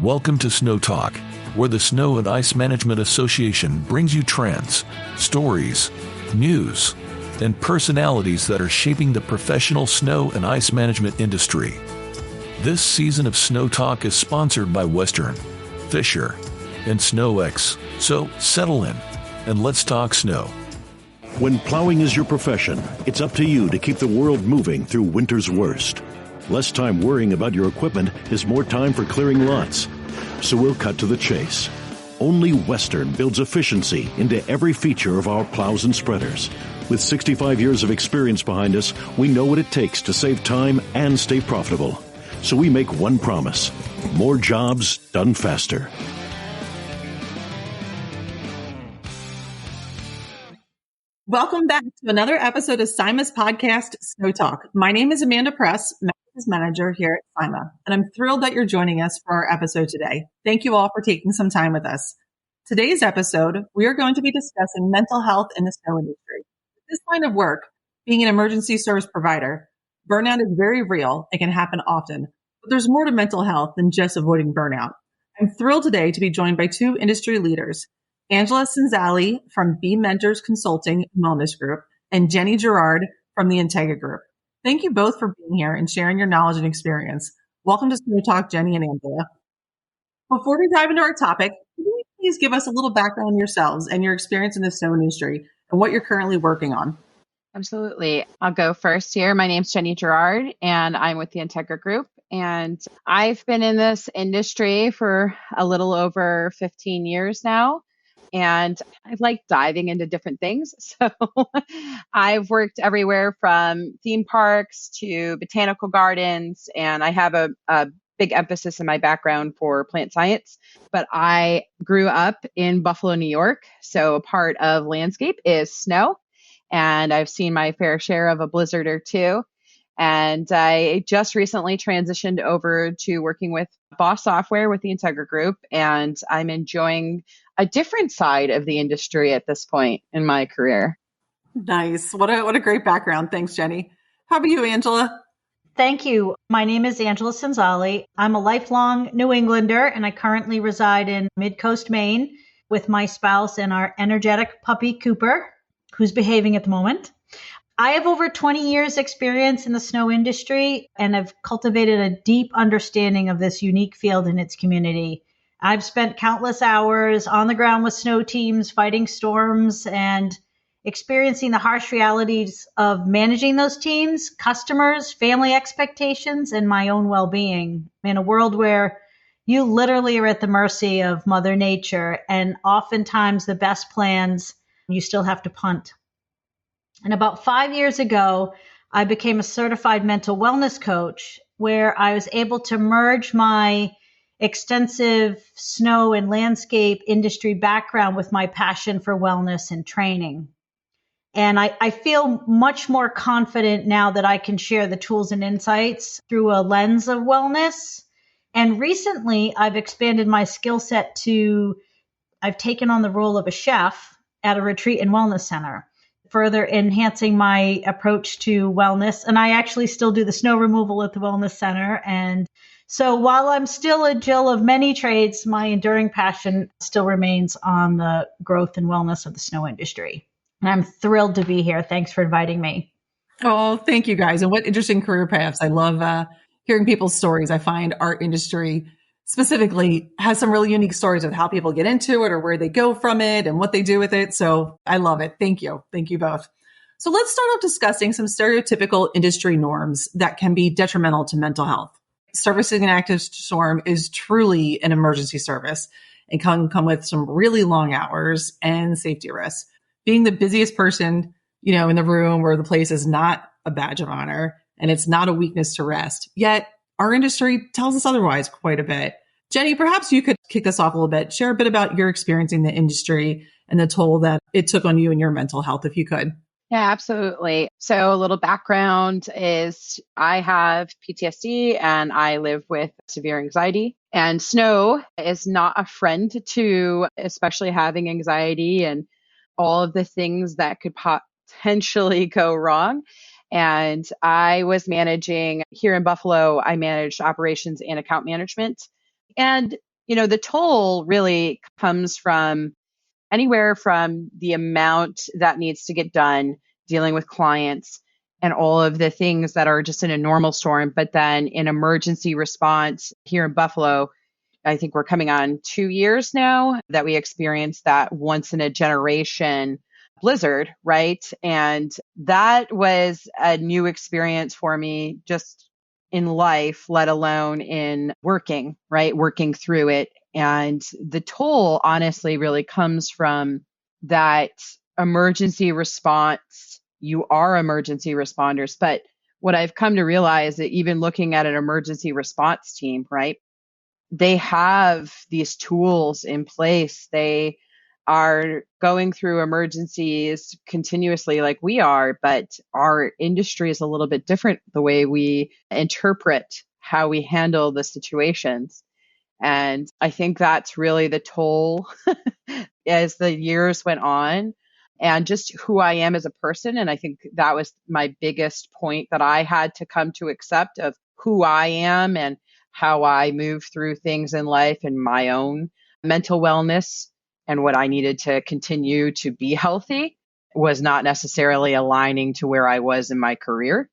Welcome to Snow Talk, where the Snow and Ice Management Association brings you trends, stories, news, and personalities that are shaping the professional snow and ice management industry. This season of Snow Talk is sponsored by Western, Fisher, and SnowX, so settle in and let's talk snow. When plowing is your profession, it's up to you to keep the world moving through winter's worst. Less time worrying about your equipment is more time for clearing lots. So we'll cut to the chase. Only Western builds efficiency into every feature of our plows and spreaders. With 65 years of experience behind us, we know what it takes to save time and stay profitable. So we make one promise: more jobs done faster. Welcome back to another episode of CIMA's podcast, Snow Talk. My name is Amanda Press, Manager here at CIMA, and I'm thrilled that you're joining us for our episode today. Thank you all for taking some time with us. Today's episode, we are going to be discussing mental health in the snow industry. This line of work, being an emergency service provider, burnout is very real. It can happen often, but there's more to mental health than just avoiding burnout. I'm thrilled today to be joined by two industry leaders, Angela Cenzalli from B Mentors Consulting and Wellness Group, and Jenny Girard from the Integra Group. Thank you both for being here and sharing your knowledge and experience. Welcome to Snow Talk, Jenny and Angela. Before we dive into our topic, can you please give us a little background on yourselves and your experience in the snow industry and what you're currently working on? Absolutely. I'll go first here. My name's Jenny Girard, and I'm with the Integra Group. And I've been in this industry for a little over 15 years now. And I like diving into different things. So I've worked everywhere from theme parks to botanical gardens, and I have a big emphasis in my background for plant science. But I grew up in Buffalo, New York. So a part of landscape is snow, and I've seen my fair share of a blizzard or two. And I just recently transitioned over to working with Boss Software with the Integra Group, and I'm enjoying a different side of the industry at this point in my career. Nice. What a great background. Thanks, Jenny. How about you, Angela? Thank you. My name is Angela Cenzalli. I'm a lifelong New Englander, and I currently reside in Mid-Coast, Maine with my spouse and our energetic puppy, Cooper, who's behaving at the moment. I have over 20 years experience in the snow industry, and have cultivated a deep understanding of this unique field and its community. I've spent countless hours on the ground with snow teams, fighting storms, and experiencing the harsh realities of managing those teams, customers, family expectations, and my own well-being in a world where you literally are at the mercy of Mother Nature, and oftentimes the best plans you still have to punt. And about 5 years ago, I became a certified mental wellness coach, where I was able to merge my extensive snow and landscape industry background with my passion for wellness and training. And I feel much more confident now that I can share the tools and insights through a lens of wellness. And recently, I've expanded my skill set I've taken on the role of a chef at a retreat and wellness center, further enhancing my approach to wellness. And I actually still do the snow removal at the wellness center. And so while I'm still a Jill of many trades, my enduring passion still remains on the growth and wellness of the snow industry. And I'm thrilled to be here. Thanks for inviting me. Oh, thank you guys. And what interesting career paths. I love hearing people's stories. I find our industry specifically has some really unique stories of how people get into it or where they go from it and what they do with it. So I love it. Thank you. Thank you both. So let's start off discussing some stereotypical industry norms that can be detrimental to mental health. Servicing an active storm is truly an emergency service and can come with some really long hours and safety risks. Being the busiest person, in the room or the place is not a badge of honor, and it's not a weakness to rest. Yet our industry tells us otherwise quite a bit. Jenny, perhaps you could kick us off a little bit, share a bit about your experience in the industry and the toll that it took on you and your mental health, if you could. Yeah, absolutely. So a little background is I have PTSD and I live with severe anxiety, and snow is not a friend to especially having anxiety and all of the things that could potentially go wrong. And I was managing here in Buffalo, I managed operations and account management. And The toll really comes from anywhere from the amount that needs to get done dealing with clients and all of the things that are just in a normal storm. But then in emergency response here in Buffalo, I think we're coming on 2 years now that we experienced that once in a generation blizzard, right? And that was a new experience for me just in life, let alone in working, right? Working through it. And the toll honestly really comes from that emergency response. You are emergency responders. But what I've come to realize that even looking at an emergency response team, right? They have these tools in place. They are going through emergencies continuously like we are, but our industry is a little bit different the way we interpret how we handle the situations. And I think that's really the toll as the years went on and just who I am as a person. And I think that was my biggest point that I had to come to accept of who I am and how I move through things in life and my own mental wellness and what I needed to continue to be healthy was not necessarily aligning to where I was in my career.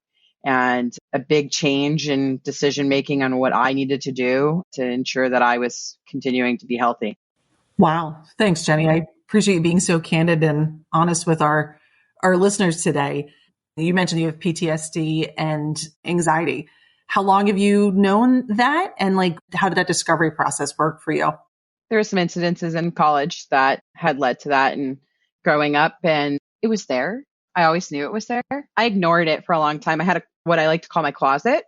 And a big change in decision making on what I needed to do to ensure that I was continuing to be healthy. Wow. Thanks, Jenny. I appreciate you being so candid and honest with our listeners today. You mentioned you have PTSD and anxiety. How long have you known that? And how did that discovery process work for you? There were some incidences in college that had led to that and growing up, and it was there. I always knew it was there. I ignored it for a long time. I had what I like to call my closet,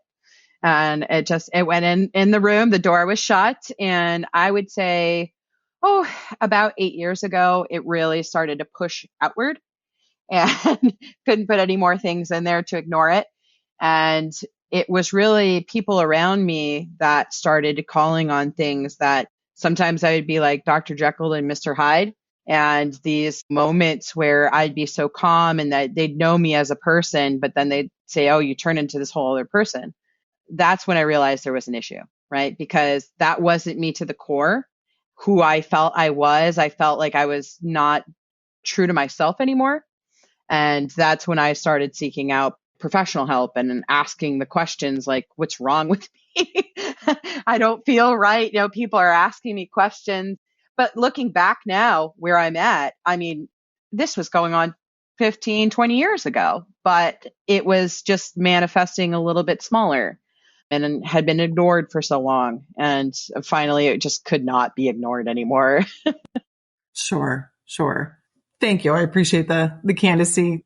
and it went in the room. The door was shut, and I would say, about 8 years ago, it really started to push outward, and couldn't put any more things in there to ignore it. And it was really people around me that started calling on things that sometimes I would be like Dr. Jekyll and Mr. Hyde. And these moments where I'd be so calm and that they'd know me as a person, but then they'd say, oh, you turn into this whole other person. That's when I realized there was an issue, right? Because that wasn't me to the core, who I felt I was. I felt like I was not true to myself anymore. And that's when I started seeking out professional help and asking the questions like, what's wrong with me? I don't feel right. People are asking me questions. But looking back now where I'm at, I mean, this was going on 15, 20 years ago, but it was just manifesting a little bit smaller and had been ignored for so long. And finally, it just could not be ignored anymore. Sure. Thank you. I appreciate the candidacy.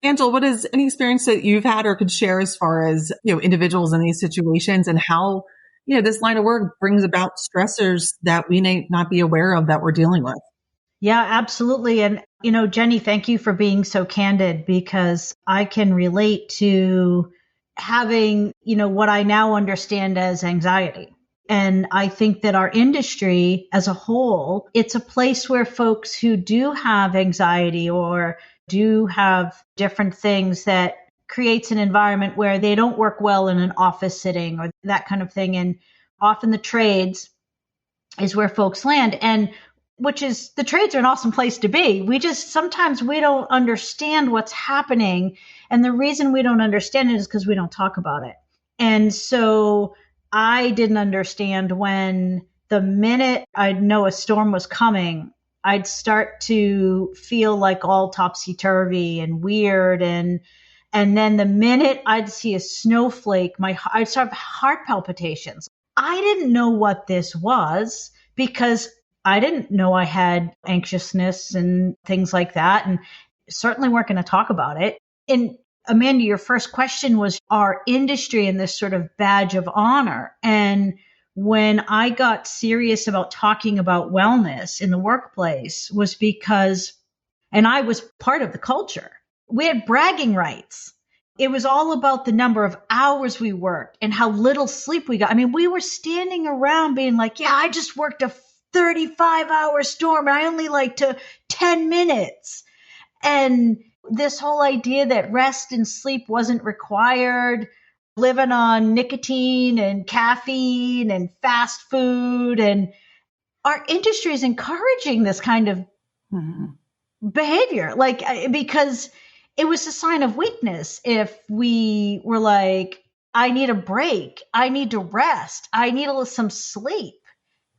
Angela, what is any experience that you've had or could share as far as, individuals in these situations and how, this line of work brings about stressors that we may not be aware of that we're dealing with? Yeah, absolutely. And, Jenny, thank you for being so candid because I can relate to having, what I now understand as anxiety. And I think that our industry as a whole, it's a place where folks who do have anxiety or do have different things that creates an environment where they don't work well in an office setting or that kind of thing. And often the trades is where folks land. And which is the trades are an awesome place to be. Sometimes we don't understand what's happening. And the reason we don't understand it is because we don't talk about it. And so I didn't understand when the minute I'd know a storm was coming, I'd start to feel like all topsy-turvy and weird. And then the minute I'd see a snowflake, I'd start heart palpitations. I didn't know what this was because I didn't know I had anxiousness and things like that, and certainly weren't going to talk about it. And Amanda, your first question was our industry and this sort of badge of honor. And when I got serious about talking about wellness in the workplace was because, and I was part of the culture, we had bragging rights. It was all about the number of hours we worked and how little sleep we got. I mean, we were standing around being like, yeah, I just worked a 35-hour storm and I only took 10 minutes. And this whole idea that rest and sleep wasn't required, living on nicotine and caffeine and fast food. And our industry is encouraging this kind of behavior, because it was a sign of weakness if we were like, I need a break. I need to rest. I need some sleep.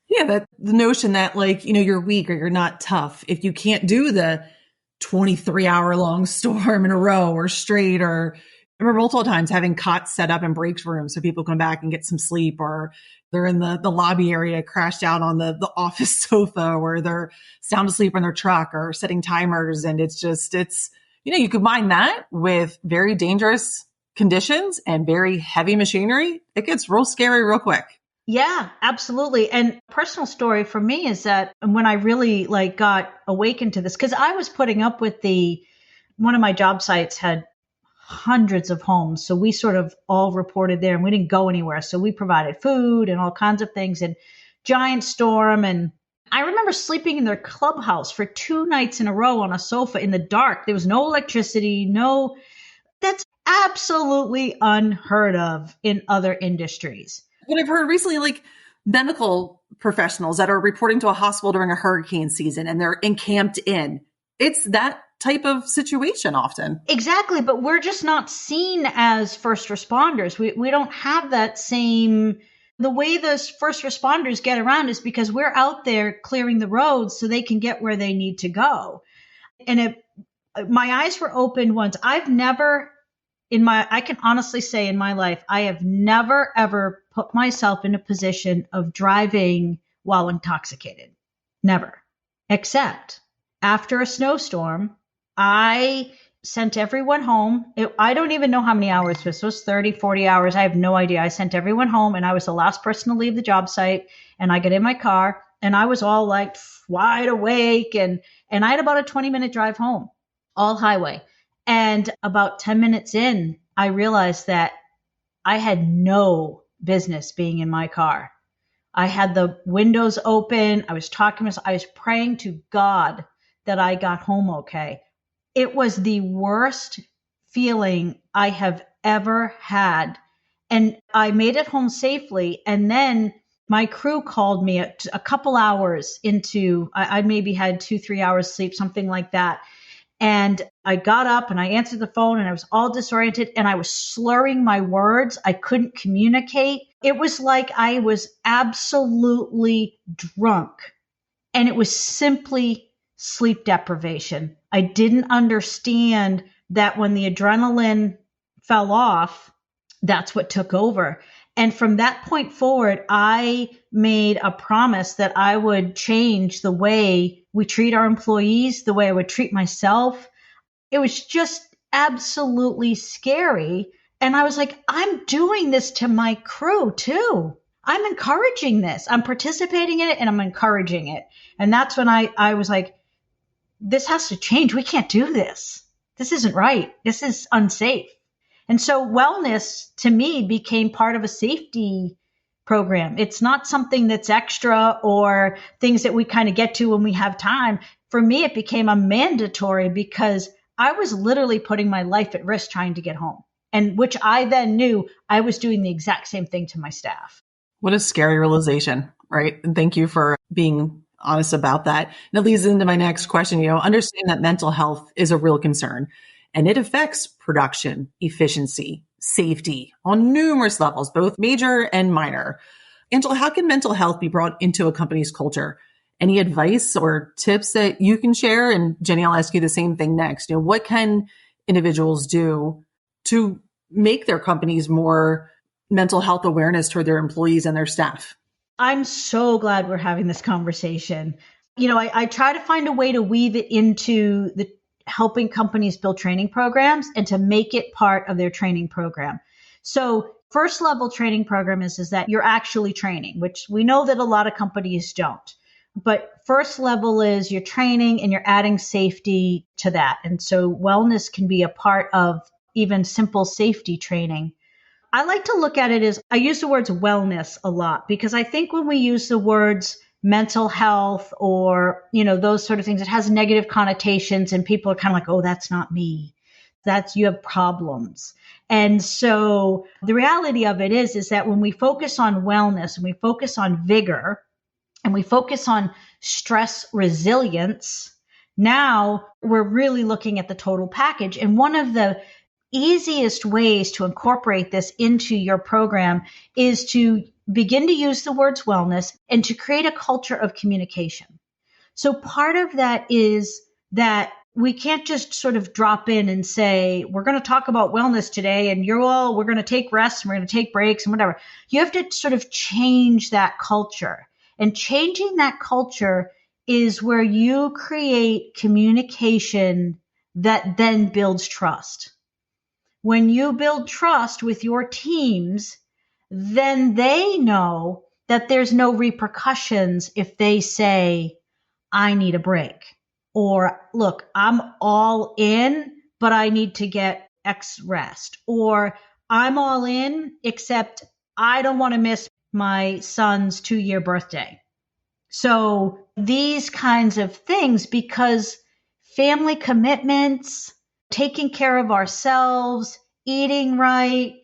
Yeah, that the notion that you're weak or you're not tough if you can't do the 23-hour long storm in a row or straight, or I remember multiple times having cots set up in breaks rooms so people come back and get some sleep, or they're in the lobby area crashed out on the office sofa, or they're sound asleep in their truck or setting timers. And it's you combine that with very dangerous conditions and very heavy machinery, it gets real scary real quick. Yeah, absolutely. And personal story for me is that when I really got awakened to this, because I was putting up with one of my job sites had hundreds of homes. So we sort of all reported there and we didn't go anywhere. So we provided food and all kinds of things, and giant storm. And I remember sleeping in their clubhouse for 2 nights in a row on a sofa in the dark. There was no electricity, that's absolutely unheard of in other industries. What I've heard recently, medical professionals that are reporting to a hospital during a hurricane season and they're encamped in. It's that type of situation often. Exactly. But we're just not seen as first responders. We don't have that same, the way those first responders get around is because we're out there clearing the roads so they can get where they need to go. And my eyes were opened once. I can honestly say in my life, I have never, ever put myself in a position of driving while intoxicated. Never. Except after a snowstorm, I sent everyone home. I don't even know how many hours this was, 30, 40 hours. I have no idea. I sent everyone home and I was the last person to leave the job site. And I got in my car and I was all wide awake. And I had about a 20-minute drive home, all highway. And about 10 minutes in, I realized that I had no business being in my car. I had the windows open. I was I was praying to God that I got home okay. It was the worst feeling I have ever had. And I made it home safely. And then my crew called me a couple hours into, I maybe had 2-3 hours sleep, something like that. And I got up and I answered the phone and I was all disoriented and I was slurring my words. I couldn't communicate. It was like I was absolutely drunk, and it was simply sleep deprivation. I didn't understand that when the adrenaline fell off, that's what took over. And from that point forward, I made a promise that I would change the way we treat our employees, the way I would treat myself. It was just absolutely scary. And I was like, I'm doing this to my crew too. I'm encouraging this. I'm participating in it and I'm encouraging it. And that's when I was like, this has to change. We can't do this. This isn't right. This is unsafe. And so wellness to me became part of a safety program. It's not something that's extra or things that we kind of get to when we have time. For me, it became a mandatory because I was literally putting my life at risk trying to get home, and which I then knew I was doing the exact same thing to my staff. What a scary realization, right? And thank you for being honest about that. And it leads into my next question. Understand that mental health is a real concern. And it affects production, efficiency, safety on numerous levels, both major and minor. Angela, how can mental health be brought into a company's culture? Any advice or tips that you can share? And Jenny, I'll ask you the same thing next. What can individuals do to make their companies more mental health awareness toward their employees and their staff? I'm so glad we're having this conversation. I try to find a way to weave it into the helping companies build training programs and to make it part of their training program. So first level training program is that you're actually training, which we know that a lot of companies don't. But first level is you're training and you're adding safety to that. And so wellness can be a part of even simple safety training. I like to look at it as, I use the words wellness a lot because I think when we use the words mental health or, those sort of things, it has negative connotations and people are kind of like, oh, that's not me. you have problems. And so the reality of it is that when we focus on wellness and we focus on vigor and we focus on stress resilience, now we're really looking at the total package. And one of the easiest ways to incorporate this into your program is to begin to use the words wellness and to create a culture of communication. So part of that is that we can't just sort of drop in and say, we're going to talk about wellness today and we're going to take rests and we're going to take breaks and whatever. You have to sort of change that culture. And changing that culture is where you create communication that then builds trust. When you build trust with your teams, then they know that there's no repercussions if they say, I need a break. Or, look, I'm all in, but I need to get X rest. Or, I'm all in, except I don't want to miss my son's 2-year birthday. So these kinds of things, because family commitments, taking care of ourselves, eating right.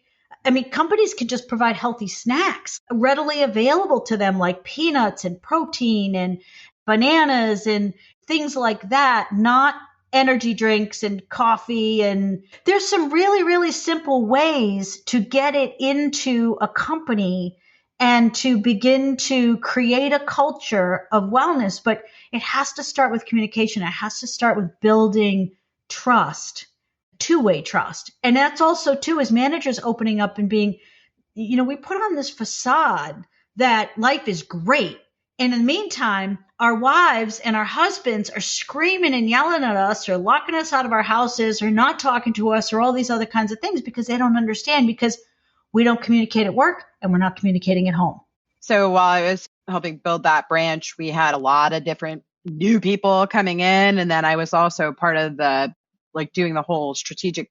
I mean, companies can just provide healthy snacks readily available to them, like peanuts and protein and bananas and things like that, not energy drinks and coffee. And there's some really, really simple ways to get it into a company and to begin to create a culture of wellness. But it has to start with communication. It has to start with building trust, two-way trust. And that's also, too, as managers opening up and being, we put on this facade that life is great. And in the meantime, our wives and our husbands are screaming and yelling at us or locking us out of our houses or not talking to us or all these other kinds of things because they don't understand, because we don't communicate at work and we're not communicating at home. So while I was helping build that branch, we had a lot of different new people coming in. And then I was also part of doing the whole strategic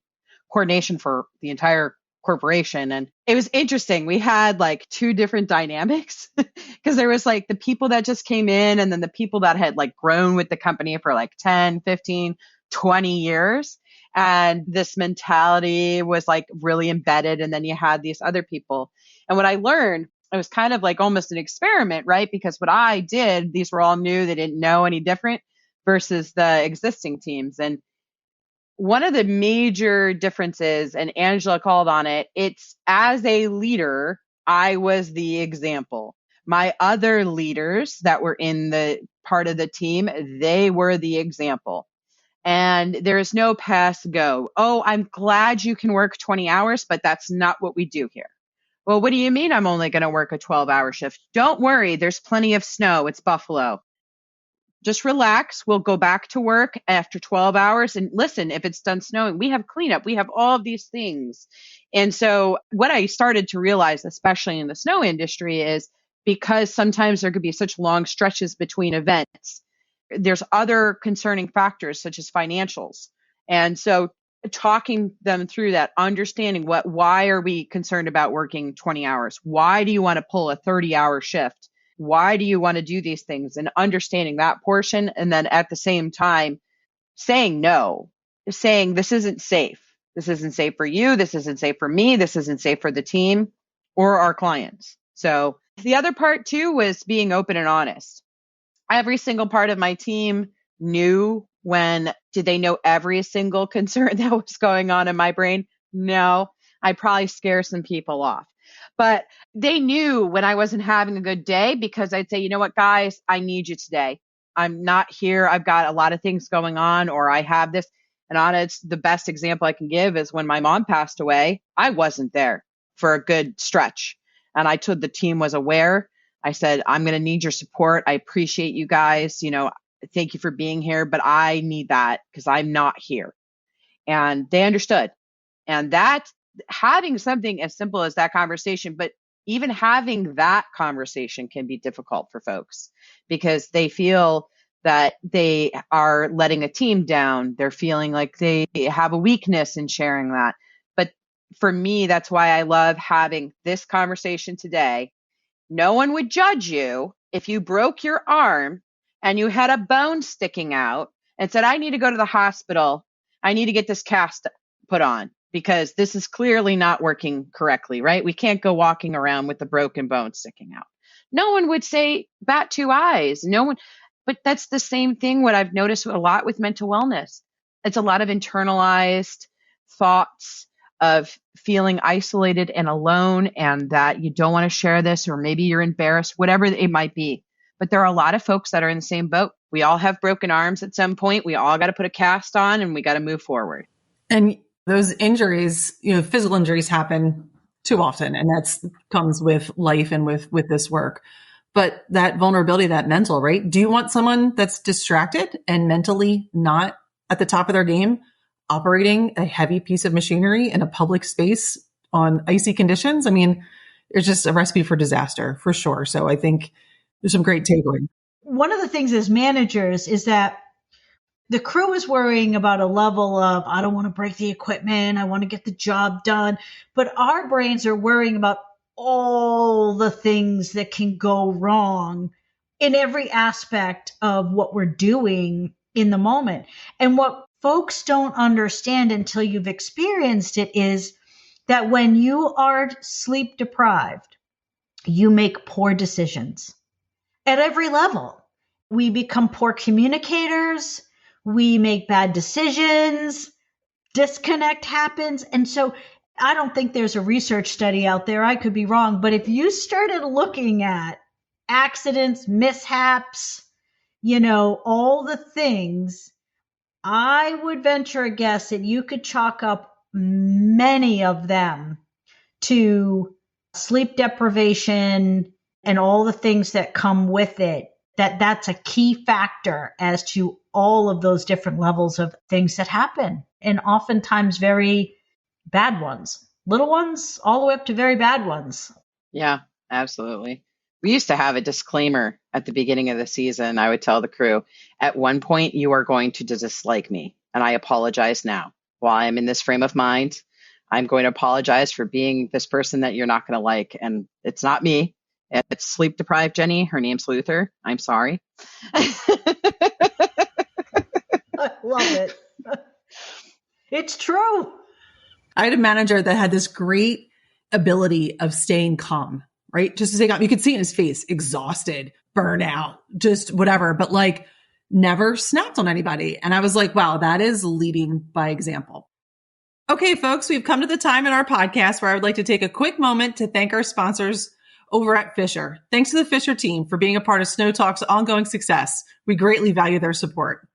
coordination for the entire corporation. And it was interesting. We had 2 different dynamics because there was the people that just came in and then the people that had grown with the company for 10, 15, 20 years. And this mentality was really embedded. And then you had these other people. And what I learned, it was kind of almost an experiment, right? Because what I did, these were all new. They didn't know any different versus the existing teams. And one of the major differences, and Angela called on it, it's as a leader, I was the example. My other leaders that were in the part of the team, they were the example. And there is no pass go. Oh, I'm glad you can work 20 hours, but that's not what we do here. Well, what do you mean I'm only going to work a 12-hour shift? Don't worry, there's plenty of snow. It's Buffalo. Just relax. We'll go back to work after 12 hours. And listen, if it's done snowing, we have cleanup. We have all of these things. And so what I started to realize, especially in the snow industry, is because sometimes there could be such long stretches between events, there's other concerning factors such as financials. And so talking them through that, understanding why are we concerned about working 20 hours? Why do you want to pull a 30-hour shift? Why do you want to do these things? And understanding that portion. And then at the same time, saying no, saying this isn't safe. This isn't safe for you. This isn't safe for me. This isn't safe for the team or our clients. So the other part too was being open and honest. Every single part of my team knew did they know every single concern that was going on in my brain? No, I probably scare some people off. But they knew when I wasn't having a good day because I'd say, you know what, guys, I need you today. I'm not here. I've got a lot of things going on, or I have this. And it's the best example I can give is when my mom passed away, I wasn't there for a good stretch. And I told the team was aware. I said, I'm going to need your support. I appreciate you guys. Thank you for being here, but I need that because I'm not here. And they understood. And that having something as simple as that conversation, but even having that conversation can be difficult for folks because they feel that they are letting a team down. They're feeling like they have a weakness in sharing that. But for me, that's why I love having this conversation today. No one would judge you if you broke your arm and you had a bone sticking out and said, I need to go to the hospital. I need to get this cast put on because this is clearly not working correctly, right? We can't go walking around with the broken bone sticking out. No one would say bat two eyes. No one, but that's the same thing. What I've noticed a lot with mental wellness, it's a lot of internalized thoughts of feeling isolated and alone and that you don't want to share this, or maybe you're embarrassed, whatever it might be. But there are a lot of folks that are in the same boat. We all have broken arms at some point. We all got to put a cast on and we got to move forward. And those injuries, physical injuries happen too often. And that's comes with life and with this work. But that vulnerability, that mental, right? Do you want someone that's distracted and mentally not at the top of their game, operating a heavy piece of machinery in a public space on icy conditions? I mean, it's just a recipe for disaster for sure. So I think there's some great takeaway. One of the things as managers is that the crew is worrying about a level of, I don't want to break the equipment. I want to get the job done. But our brains are worrying about all the things that can go wrong in every aspect of what we're doing in the moment. And what folks don't understand until you've experienced it is that when you are sleep deprived, you make poor decisions at every level. We become poor communicators. We make bad decisions. Disconnect happens. And so I don't think there's a research study out there. I could be wrong. But if you started looking at accidents, mishaps, all the things, I would venture a guess that you could chalk up many of them to sleep deprivation and all the things that come with it. That's a key factor as to all of those different levels of things that happen. And oftentimes very bad ones, little ones, all the way up to very bad ones. Yeah, absolutely. We used to have a disclaimer at the beginning of the season. I would tell the crew, at one point, you are going to dislike me. And I apologize now. While I'm in this frame of mind, I'm going to apologize for being this person that you're not going to like. And it's not me. It's sleep deprived Jenny. Her name's Luther. I'm sorry. I love it. It's true. I had a manager that had this great ability of staying calm, right? Just to stay calm. You could see in his face, exhausted, burnout, just whatever, but like never snapped on anybody. And I was like, wow, that is leading by example. Okay, folks, we've come to the time in our podcast where I would like to take a quick moment to thank our sponsors over at Fisher. Thanks to the Fisher team for being a part of Snow Talk's ongoing success. We greatly value their support.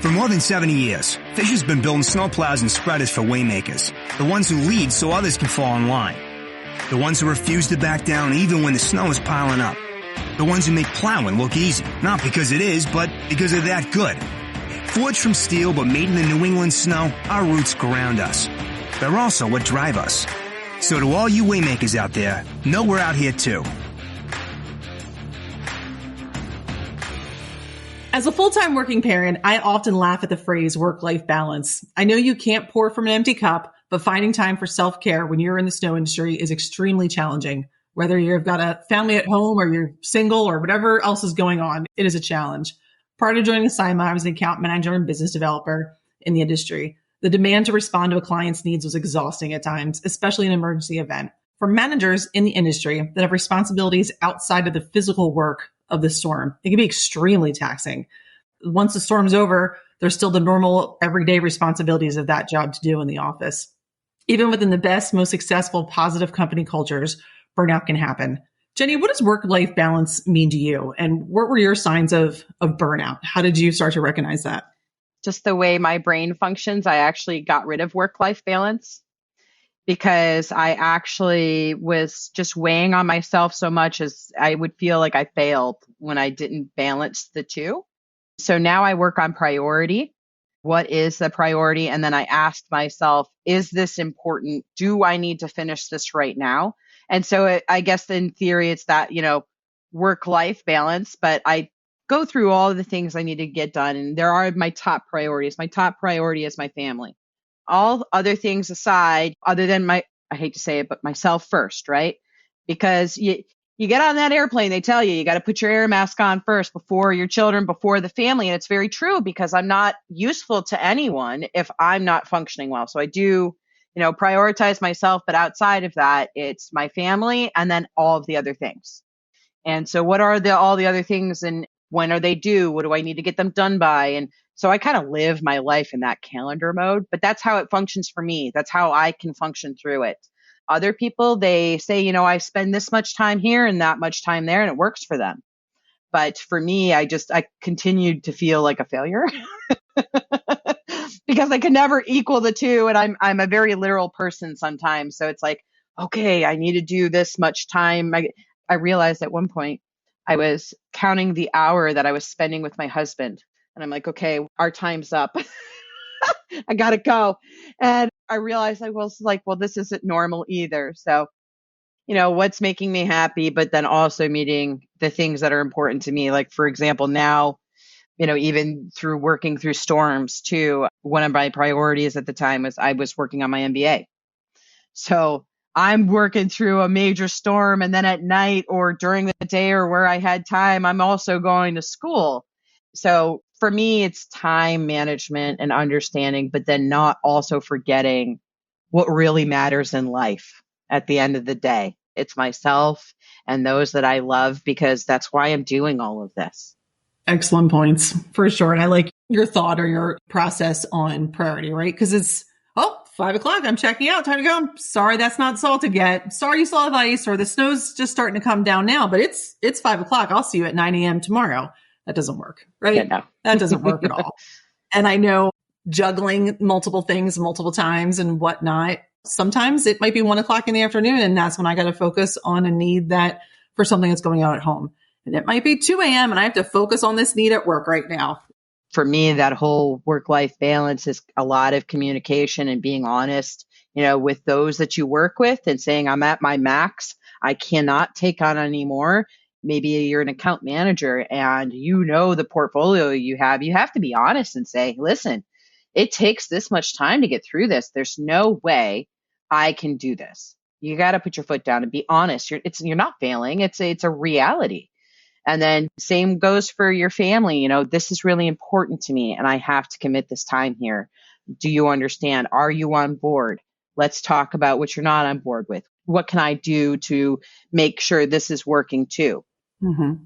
For more than 70 years, Fisher's been building snowplows and spreaders for waymakers, the ones who lead so others can fall in line, the ones who refuse to back down even when the snow is piling up, the ones who make plowing look easy, not because it is, but because they're that good. Forged from steel but made in the New England snow, our roots ground us. They're also what drive us. So to all you waymakers out there, know we're out here too. As a full-time working parent, I often laugh at the phrase work-life balance. I know you can't pour from an empty cup, but finding time for self-care when you're in the snow industry is extremely challenging. Whether you've got a family at home or you're single or whatever else is going on, it is a challenge. Prior to joining Assignment, I was an account manager and business developer in the industry. The demand to respond to a client's needs was exhausting at times, especially in an emergency event. For managers in the industry that have responsibilities outside of the physical work of the storm, it can be extremely taxing. Once the storm's over, there's still the normal everyday responsibilities of that job to do in the office. Even within the best, most successful, positive company cultures, burnout can happen. Jenny, what does work-life balance mean to you? And what were your signs of burnout? How did you start to recognize that? Just the way my brain functions, I actually got rid of work-life balance because I actually was just weighing on myself so much as I would feel like I failed when I didn't balance the two. So now I work on priority. What is the priority? And then I asked myself, is this important? Do I need to finish this right now? And so I guess in theory, it's that, work-life balance, but I go through all of the things I need to get done. And there are my top priorities. My top priority is my family. All other things aside, other than I hate to say it, but myself first, right? Because you get on that airplane, they tell you got to put your air mask on first before your children, before the family. And it's very true, because I'm not useful to anyone if I'm not functioning well. So I do, prioritize myself. But outside of that, it's my family and then all of the other things. And so what are all the other things, and when are they due? What do I need to get them done by? And so I kind of live my life in that calendar mode, but that's how it functions for me. That's how I can function through it. Other people, they say, I spend this much time here and that much time there, and it works for them. But for me, I continued to feel like a failure because I could never equal the two. And I'm a very literal person sometimes. So it's like, okay, I need to do this much time. I realized at one point I was counting the hour that I was spending with my husband. And I'm like, okay, our time's up. I got to go. And I realized I was like, well, this isn't normal either. So, what's making me happy, but then also meeting the things that are important to me. Like, for example, now, even through working through storms too, one of my priorities at the time was I was working on my MBA. So I'm working through a major storm, and then at night or during the day or where I had time, I'm also going to school. So for me, it's time management and understanding, but then not also forgetting what really matters in life at the end of the day. It's myself and those that I love, because that's why I'm doing all of this. Excellent points, for sure. And I like your thought or your process on priority, right? Because it's, 5:00, I'm checking out, time to go. I'm sorry, that's not salted yet. Sorry, you still have ice, or the snow's just starting to come down now, but it's 5:00. I'll see you at 9 a.m. tomorrow. That doesn't work, right? Yeah, no. That doesn't work at all. And I know juggling multiple things multiple times and whatnot, sometimes it might be 1:00 in the afternoon, and that's when I got to focus on a need that for something that's going on at home. And it might be 2 a.m. and I have to focus on this need at work right now. For me, that whole work-life balance is a lot of communication and being honest, with those that you work with, and saying, I'm at my max. I cannot take on any more. Maybe you're an account manager and the portfolio you have to be honest and say, listen, it takes this much time to get through this. There's no way I can do this. You got to put your foot down and be honest. You're not failing. It's a reality. And then same goes for your family. This is really important to me and I have to commit this time here. Do you understand? Are you on board? Let's talk about what you're not on board with. What can I do to make sure this is working too? Mm-hmm.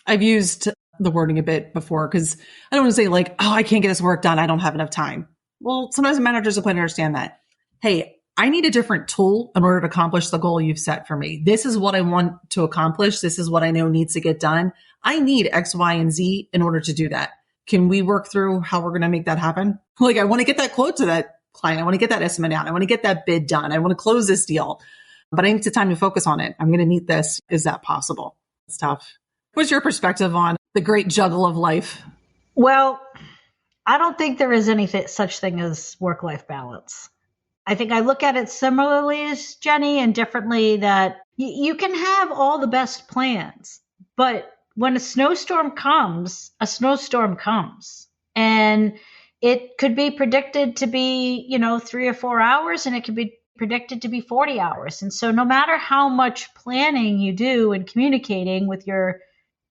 I've used the wording a bit before, because I don't want to say like, I can't get this work done. I don't have enough time. Well, sometimes managers will quite understand that. Hey, I need a different tool in order to accomplish the goal you've set for me. This is what I want to accomplish. This is what I know needs to get done. I need X, Y, and Z in order to do that. Can we work through how we're going to make that happen? Like, I want to get that quote to that client. I want to get that estimate out. I want to get that bid done. I want to close this deal, but I need the time to focus on it. I'm going to need this. Is that possible? It's tough. What's your perspective on the great juggle of life? Well, I don't think there is any such thing as work-life balance. I think I look at it similarly as Jenny, and differently, that you can have all the best plans, but when a snowstorm comes, and it could be predicted to be, 3 or 4 hours, and it could be predicted to be 40 hours. And so no matter how much planning you do and communicating with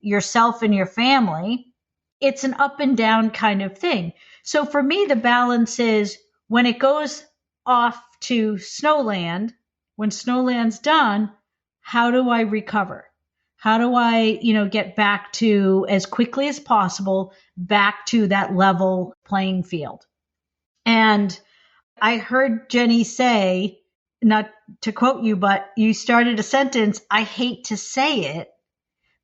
yourself and your family, it's an up and down kind of thing. So for me, the balance is when it goes off to Snowland, when Snowland's done, how do I recover? How do I, get back to, as quickly as possible, back to that level playing field? And I heard Jenny say, not to quote you, but you started a sentence, I hate to say it,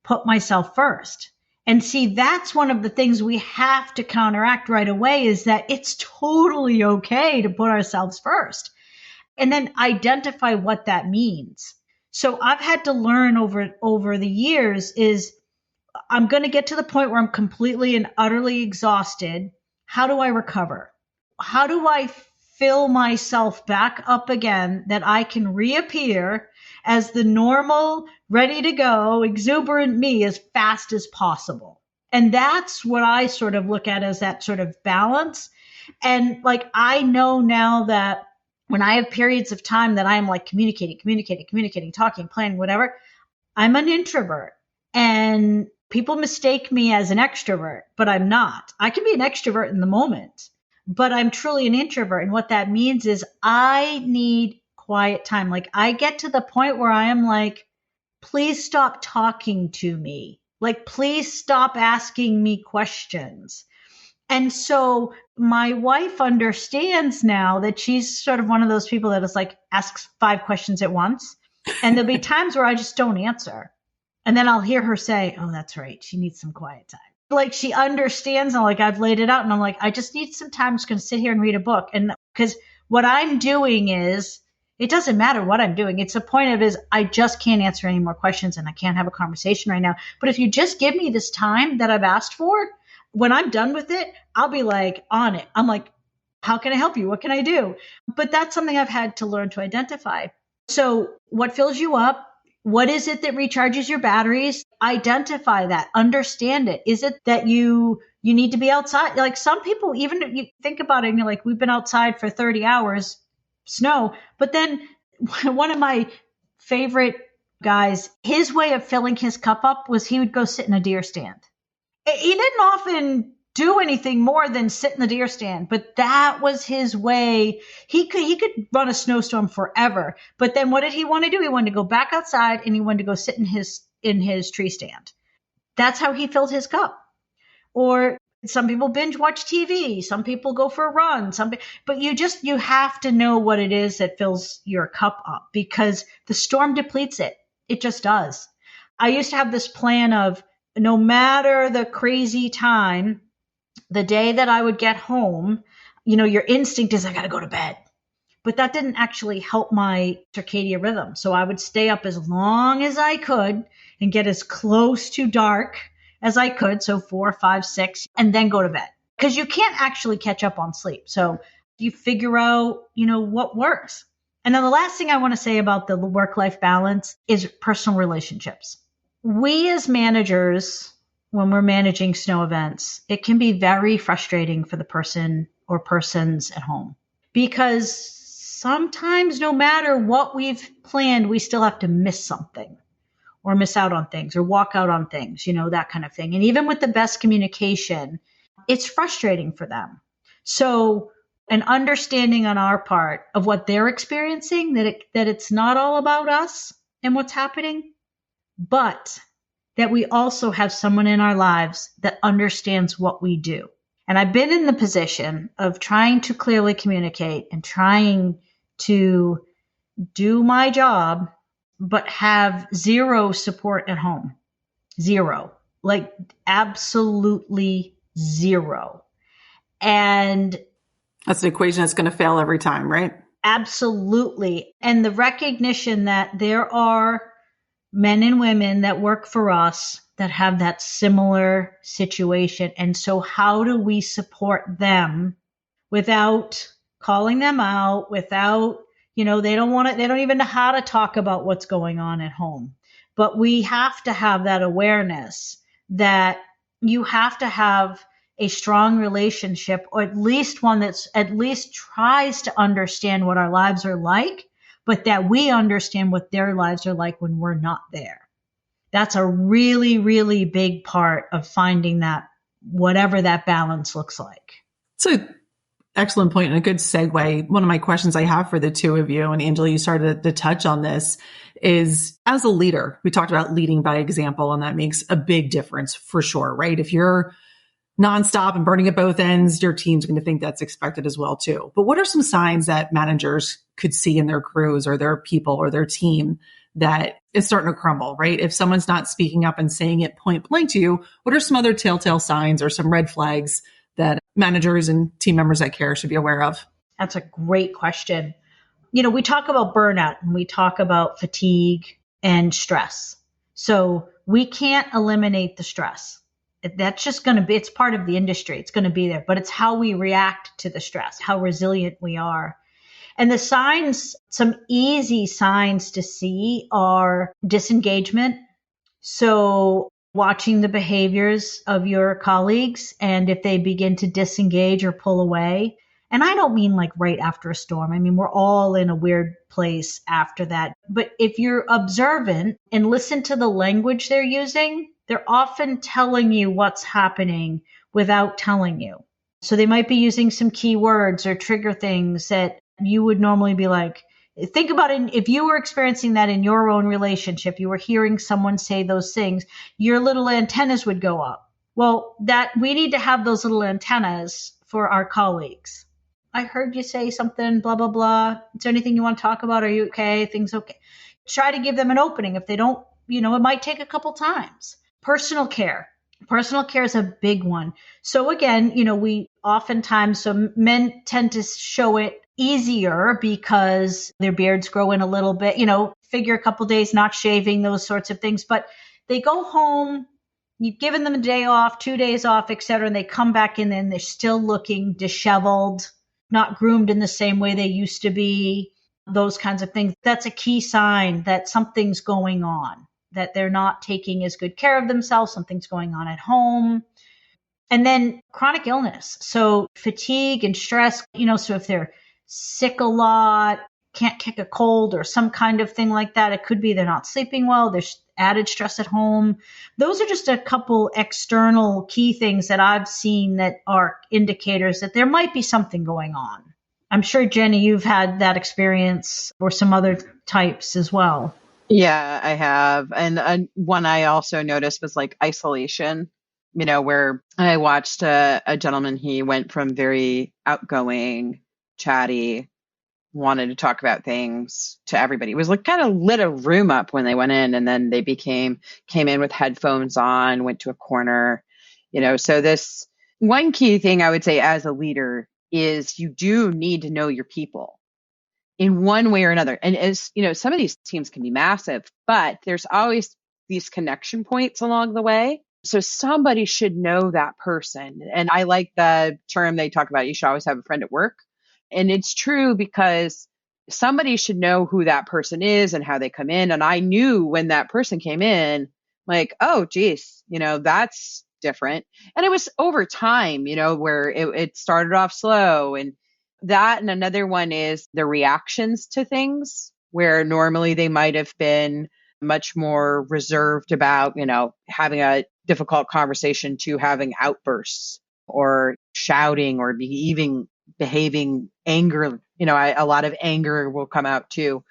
put myself first. And see, that's one of the things we have to counteract right away, is that it's totally okay to put ourselves first, and then identify what that means. So I've had to learn over the years is I'm going to get to the point where I'm completely and utterly exhausted. How do I recover? How do I fill myself back up again that I can reappear as the normal, ready to go, exuberant me as fast as possible? And that's what I sort of look at as that sort of balance. And like, I know now that when I have periods of time that I'm like communicating, talking, planning, whatever, I'm an introvert, and people mistake me as an extrovert, but I'm not. I can be an extrovert in the moment, but I'm truly an introvert. And what that means is I need quiet time. Like I get to the point where I am like, please stop talking to me. Like, please stop asking me questions. And so my wife understands now that she's sort of one of those people that is like, asks 5 questions at once. And there'll be times where I just don't answer. And then I'll hear her say, oh, that's right. She needs some quiet time. Like she understands, and like I've laid it out, and I'm like, I just need some time. I'm just going to sit here and read a book. And because what I'm doing is, it doesn't matter what I'm doing. It's the point of is I just can't answer any more questions and I can't have a conversation right now. But if you just give me this time that I've asked for, when I'm done with it, I'll be like on it. I'm like, how can I help you? What can I do? But that's something I've had to learn to identify. So what fills you up? What is it that recharges your batteries? Identify that, understand it. Is it that you need to be outside? Like some people, even if you think about it and you're like, we've been outside for 30 hours, snow. But then one of my favorite guys, his way of filling his cup up was he would go sit in a deer stand. He didn't often do anything more than sit in the deer stand, but that was his way. He could run a snowstorm forever. But then what did he want to do? He wanted to go back outside and he wanted to go sit in his tree stand. That's how he filled his cup. Or some people binge watch TV. Some people go for a run. But you have to know what it is that fills your cup up, because the storm depletes it. It just does. I used to have this plan of no matter the crazy time, the day that I would get home, your instinct is I got to go to bed. But that didn't actually help my circadian rhythm. So I would stay up as long as I could and get as close to dark as I could. So 4, 5, 6, and then go to bed, because you can't actually catch up on sleep. So you figure out, what works. And then the last thing I want to say about the work-life balance is personal relationships. We as managers, when we're managing snow events, it can be very frustrating for the person or persons at home, because sometimes no matter what we've planned, we still have to miss something or miss out on things or walk out on things, that kind of thing. And even with the best communication, it's frustrating for them. So an understanding on our part of what they're experiencing, that it's not all about us and what's happening, but that we also have someone in our lives that understands what we do. And I've been in the position of trying to clearly communicate and trying to do my job, but have zero support at home. Zero. Like absolutely zero. And that's an equation that's going to fail every time, right? Absolutely. And the recognition that there are men and women that work for us that have that similar situation. And so how do we support them without calling them out, without, they don't even know how to talk about what's going on at home. But we have to have that awareness that you have to have a strong relationship, or at least one that's at least tries to understand what our lives are like, but that we understand what their lives are like when we're not there. That's a really, really big part of finding that, whatever that balance looks like. So excellent point and a good segue. One of my questions I have for the two of you, and Angela, you started to touch on this, is as a leader, we talked about leading by example, and that makes a big difference for sure, right? If you're nonstop and burning at both ends, your team's going to think that's expected as well too. But what are some signs that managers could see in their crews or their people or their team that is starting to crumble, right? If someone's not speaking up and saying it point blank to you, what are some other telltale signs or some red flags that managers and team members that care should be aware of? That's a great question. We talk about burnout and we talk about fatigue and stress. So we can't eliminate the stress. That's just going to be, it's part of the industry. It's going to be there, but it's how we react to the stress, how resilient we are. And the signs, some easy signs to see are disengagement. So watching the behaviors of your colleagues, and if they begin to disengage or pull away. And I don't mean like right after a storm. I mean, we're all in a weird place after that. But if you're observant and listen to the language they're using, they're often telling you what's happening without telling you. So they might be using some keywords or trigger things that you would normally be like, think about it. If you were experiencing that in your own relationship, you were hearing someone say those things, your little antennas would go up. Well, that we need to have those little antennas for our colleagues. I heard you say something, blah, blah, blah. Is there anything you want to talk about? Are you okay? Things okay? Try to give them an opening. If they don't, it might take a couple times. Personal care. Personal care is a big one. So again, we oftentimes, so men tend to show it easier because their beards grow in a little bit, figure a couple days not shaving, those sorts of things. But they go home, you've given them a day off, 2 days off, et cetera, and they come back in and they're still looking disheveled, not groomed in the same way they used to be, those kinds of things. That's a key sign that something's going on, that they're not taking as good care of themselves, something's going on at home. And then chronic illness. So fatigue and stress, so if they're sick a lot, can't kick a cold or some kind of thing like that, it could be they're not sleeping well, there's added stress at home. Those are just a couple external key things that I've seen that are indicators that there might be something going on. I'm sure, Jenny, you've had that experience or some other types as well. Yeah, I have. And one I also noticed was like isolation, where I watched a gentleman, he went from very outgoing, chatty, wanted to talk about things to everybody. It was like kind of lit a room up when they went in, and then they came in with headphones on, went to a corner, so this one key thing I would say as a leader is you do need to know your people in one way or another. And as some of these teams can be massive, but there's always these connection points along the way. So somebody should know that person. And I like the term they talk about, you should always have a friend at work. And it's true because somebody should know who that person is and how they come in. And I knew when that person came in, like, oh, geez, that's different. And it was over time, where it started off slow. And that, and another one is the reactions to things where normally they might have been much more reserved about, having a difficult conversation to having outbursts or shouting or behaving anger. A lot of anger will come out too.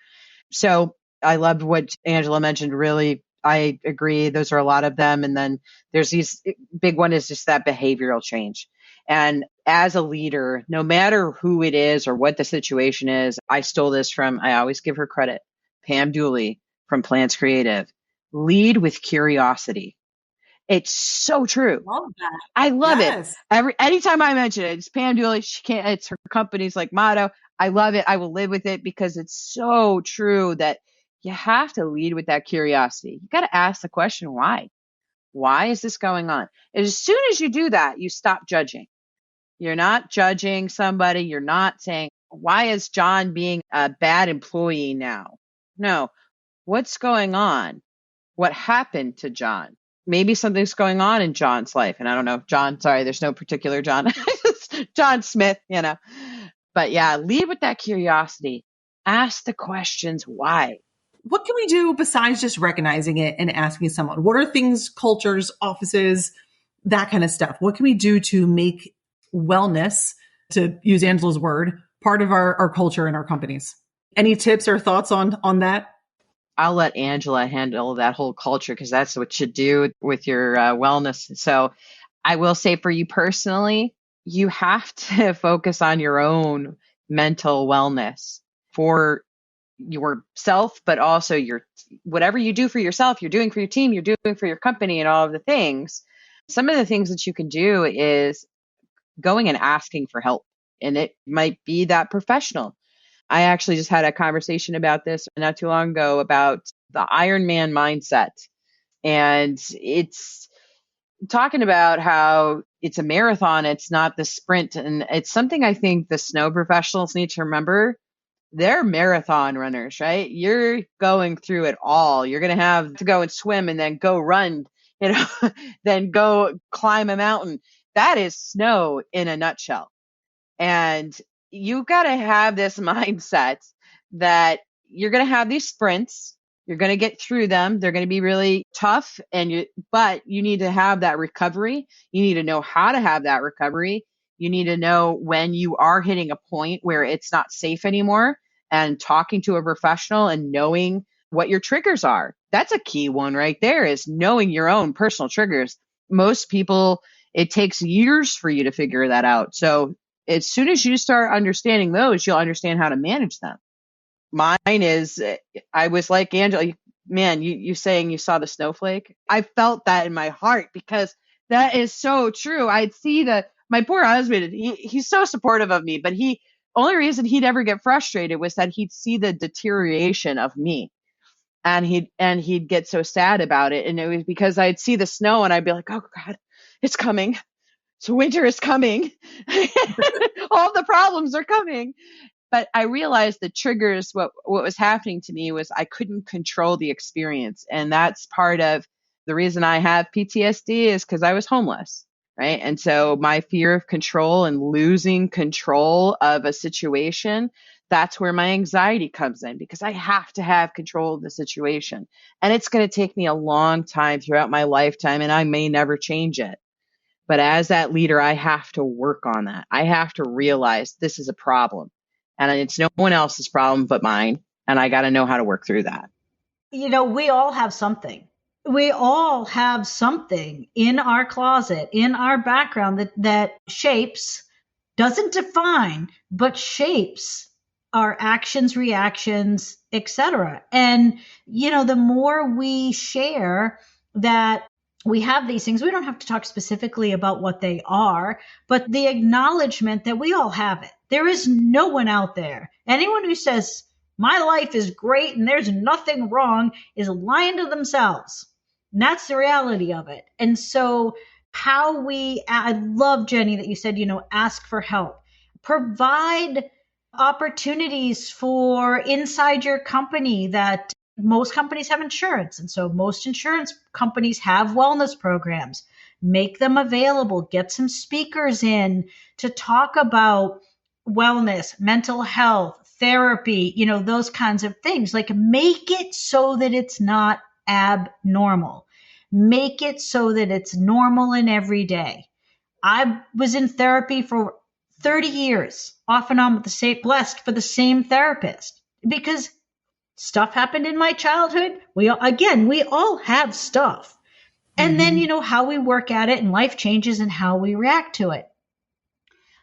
So I loved what Angela mentioned. Really, I agree. Those are a lot of them. And then there's these big one is just that behavioral change. And as a leader, no matter who it is or what the situation is, I stole this from, I always give her credit, Pam Dooley from Plants Creative. Lead with curiosity. It's so true. Love that. I love Yes. it. Anytime I mention it, it's Pam Dooley. It's her company's like motto. I love it. I will live with it because it's so true that you have to lead with that curiosity. You got to ask the question, why? Why is this going on? And as soon as you do that, you stop judging. You're not judging somebody. You're not saying, why is John being a bad employee now? No. What's going on? What happened to John? Maybe something's going on in John's life. And I don't know, John, sorry, there's no particular John. John Smith, But yeah, lead with that curiosity. Ask the questions, why? What can we do besides just recognizing it and asking someone? What are things, cultures, offices, that kind of stuff? What can we do to make wellness, to use Angela's word, part of our culture in our companies? Any tips or thoughts on that? I'll let Angela handle that whole culture because that's what you do with your wellness. So I will say for you personally, you have to focus on your own mental wellness for yourself, but also whatever you do for yourself, you're doing for your team, you're doing for your company and all of the things. Some of the things that you can do is going and asking for help. And it might be that professional. I actually just had a conversation about this not too long ago about the Iron Man mindset. And it's talking about how it's a marathon, it's not the sprint. And it's something I think the snow professionals need to remember. They're marathon runners, right? You're going through it all. You're going to have to go and swim and then go run, then go climb a mountain. That is snow in a nutshell. And you got to have this mindset that you're going to have these sprints. You're going to get through them. They're going to be really tough, but you need to have that recovery. You need to know how to have that recovery. You need to know when you are hitting a point where it's not safe anymore, and talking to a professional and knowing what your triggers are. That's a key one right there, is knowing your own personal triggers. Most people, it takes years for you to figure that out. So as soon as you start understanding those, you'll understand how to manage them. Mine is, I was like Angela, man, you saying you saw the snowflake. I felt that in my heart, because that is so true. I'd see my poor husband, he's so supportive of me, but only reason he'd ever get frustrated was that he'd see the deterioration of me. And he'd get so sad about it. And it was because I'd see the snow and I'd be like, oh God, it's coming. So winter is coming. All the problems are coming. But I realized the triggers, what was happening to me was I couldn't control the experience. And that's part of the reason I have PTSD, is because I was homeless, right? And so my fear of control and losing control of a situation, that's where my anxiety comes in, because I have to have control of the situation. And it's going to take me a long time throughout my lifetime, and I may never change it. But as that leader, I have to work on that. I have to realize this is a problem, and it's no one else's problem but mine. And I got to know how to work through that. We all have something. We all have something in our closet, in our background that shapes, doesn't define, but shapes our actions, reactions, etc. And, the more we share that we have these things, we don't have to talk specifically about what they are, but the acknowledgement that we all have it. There is no one out there. Anyone who says, my life is great and there's nothing wrong, is lying to themselves. And that's the reality of it. And so I love, Jenny, that you said, ask for help. Provide opportunities for inside your company that most companies have insurance. And so most insurance companies have wellness programs. Make them available. Get some speakers in to talk about wellness, mental health, therapy, those kinds of things. Like, make it so that it's not abnormal. Make it so that it's normal and everyday. I was in therapy for 30 years, off and on with blessed for the same therapist, because stuff happened in my childhood. We all have stuff. And then, how we work at it, and life changes and how we react to it.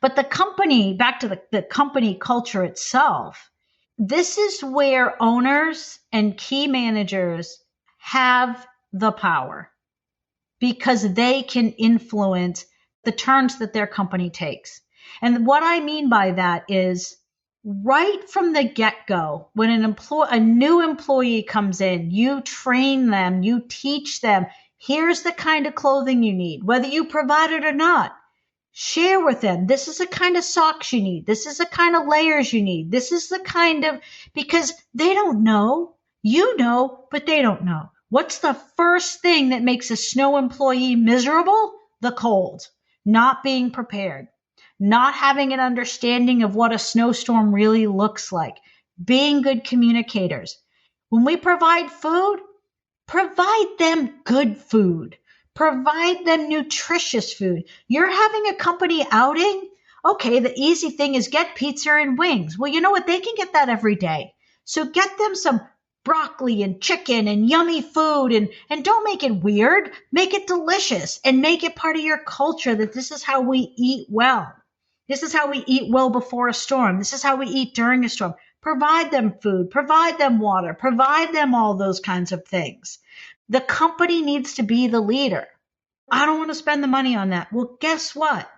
But the company, back to the company culture itself, this is where owners and key managers have the power, because they can influence the turns that their company takes. And what I mean by that is, right from the get-go, when a new employee comes in, you train them, you teach them, here's the kind of clothing you need, whether you provide it or not. Share with them, this is the kind of socks you need, this is the kind of layers you need, this is the kind of, because they don't know. You know, but they don't know. What's the first thing that makes a snow employee miserable? The cold, not being prepared, not having an understanding of what a snowstorm really looks like, being good communicators. When we provide food, provide them good food, provide them nutritious food. You're having a company outing? Okay, the easy thing is get pizza and wings. Well, you know what? They can get that every day. So get them some broccoli and chicken and yummy food, and don't make it weird. Make it delicious and make it part of your culture that this is how we eat well. This is how we eat well before a storm. This is how we eat during a storm. Provide them food, provide them water, provide them all those kinds of things. The company needs to be the leader. I don't want to spend the money on that. Well, guess what?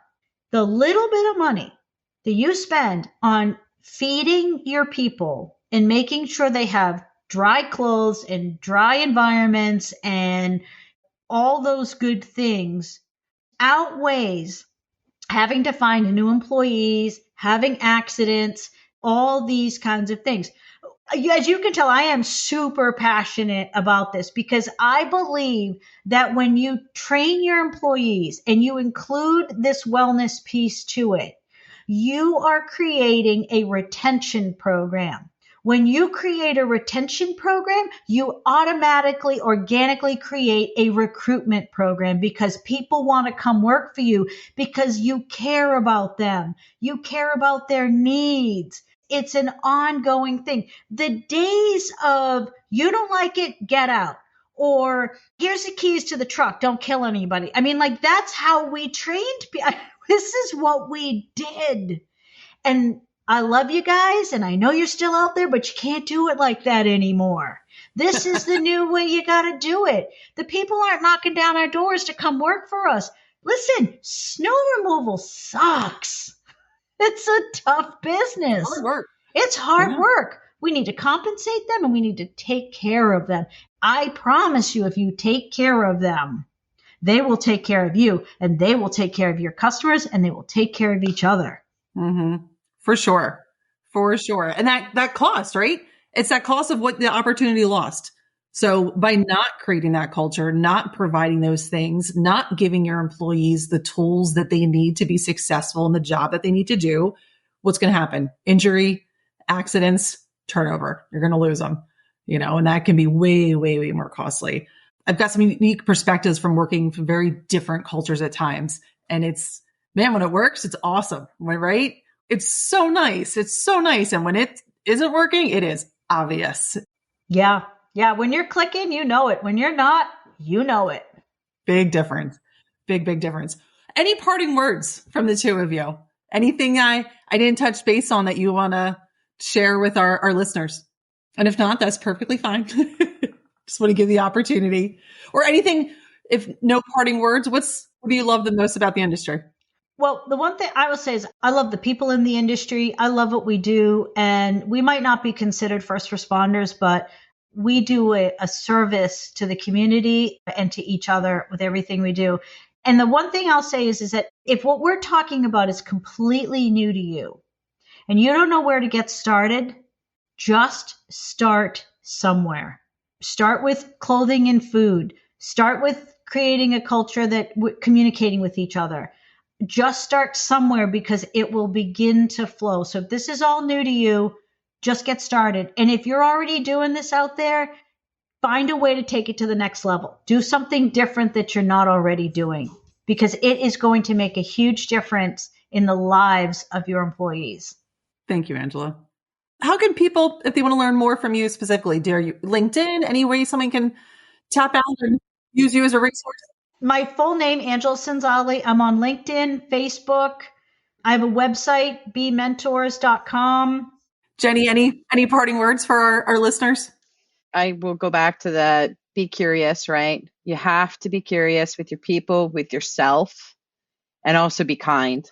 The little bit of money that you spend on feeding your people and making sure they have dry clothes and dry environments and all those good things outweighs having to find new employees, having accidents, all these kinds of things. As you can tell, I am super passionate about this, because I believe that when you train your employees and you include this wellness piece to it, You are creating a retention program. When you create a retention program, you automatically, organically create a recruitment program because people want to come work for you because you care about them. You care about their needs. It's an ongoing thing. The days of you don't like it, get out. Or here's the keys to the truck. Don't kill anybody. I mean, like that's how we trained people. This is what we did. And I love you guys, and I know you're still out there, but you can't do it like that anymore. This is the new way you got to do it. The people aren't knocking down our doors to come work for us. Listen, snow removal sucks. It's a tough business. Hard work. It's hard work. We need to compensate them, and we need to take care of them. I promise you, if you take care of them, they will take care of you, and they will take care of your customers, and they will take care of each other. Mm-hmm. For sure. For sure. And that cost, right? It's that cost of what the opportunity lost. So by not creating that culture, not providing those things, not giving your employees the tools that they need to be successful in the job that they need to do, what's going to happen? Injury, accidents, turnover. You're going to lose them, and that can be way, way, way more costly. I've got some unique perspectives from working from very different cultures at times. And it's, man, when it works, it's awesome, right? It's so nice. It's so nice. And when it isn't working, it is obvious. Yeah. Yeah. When you're clicking, you know it. When you're not, you know it. Big difference. Big, big difference. Any parting words from the two of you? Anything I didn't touch base on that you want to share with our listeners? And if not, that's perfectly fine. Just want to give the opportunity. Or anything, if no parting words, what do you love the most about the industry? Well, the one thing I will say is I love the people in the industry. I love what we do. And we might not be considered first responders, but we do a service to the community and to each other with everything we do. And the one thing I'll say is that if what we're talking about is completely new to you and you don't know where to get started, just start somewhere. Start with clothing and food. Start with creating a culture that communicating with each other. Just start somewhere because it will begin to flow. So if this is all new to you, just get started. And if you're already doing this out there, find a way to take it to the next level. Do something different that you're not already doing because it is going to make a huge difference in the lives of your employees. Thank you, Angela. How can people, if they want to learn more from you specifically, dare you LinkedIn, any way someone can tap out and use you as a resource? My full name, Angela Cenzalli. I'm on LinkedIn, Facebook. I have a website, bementors.com. Jenny, any parting words for our listeners? I will go back to that. Be curious, right? You have to be curious with your people, with yourself, and also be kind.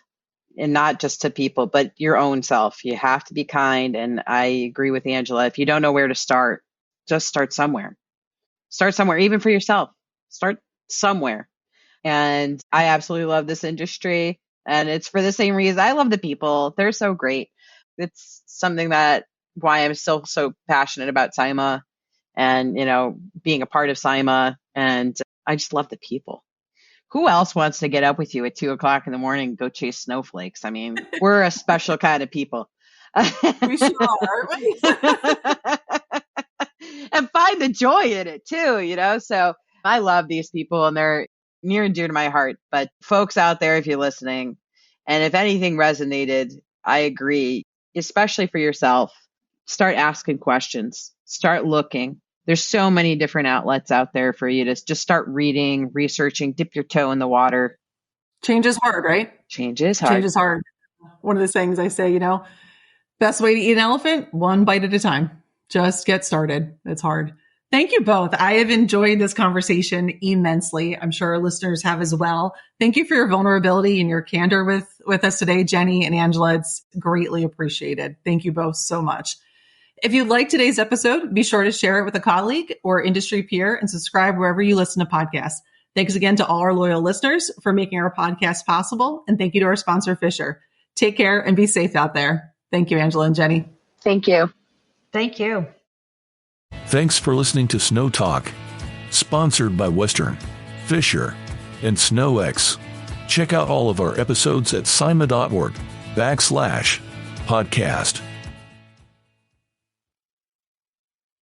And not just to people, but your own self. You have to be kind. And I agree with Angela. If you don't know where to start, just start somewhere. Start somewhere, even for yourself. Start somewhere. And I absolutely love this industry. And it's for the same reason. I love the people. They're so great. It's something why I'm still so passionate about SIMA and, being a part of SIMA. And I just love the people. Who else wants to get up with you at 2:00 in the morning and go chase snowflakes? I mean, we're a special kind of people. We sure are, aren't we? And find the joy in it too, So I love these people and they're near and dear to my heart. But folks out there, if you're listening, and if anything resonated, I agree, especially for yourself, start asking questions, start looking. There's so many different outlets out there for you to just start reading, researching, dip your toe in the water. Change is hard, right? Change is hard. Change is hard. One of the things I say, best way to eat an elephant, one bite at a time. Just get started. It's hard. Thank you both. I have enjoyed this conversation immensely. I'm sure our listeners have as well. Thank you for your vulnerability and your candor with us today, Jenny and Angela. It's greatly appreciated. Thank you both so much. If you liked today's episode, be sure to share it with a colleague or industry peer and subscribe wherever you listen to podcasts. Thanks again to all our loyal listeners for making our podcast possible. And thank you to our sponsor, Fisher. Take care and be safe out there. Thank you, Angela and Jenny. Thank you. Thank you. Thanks for listening to Snow Talk, sponsored by Western, Fisher, and SnowX. Check out all of our episodes at sima.org. /podcast.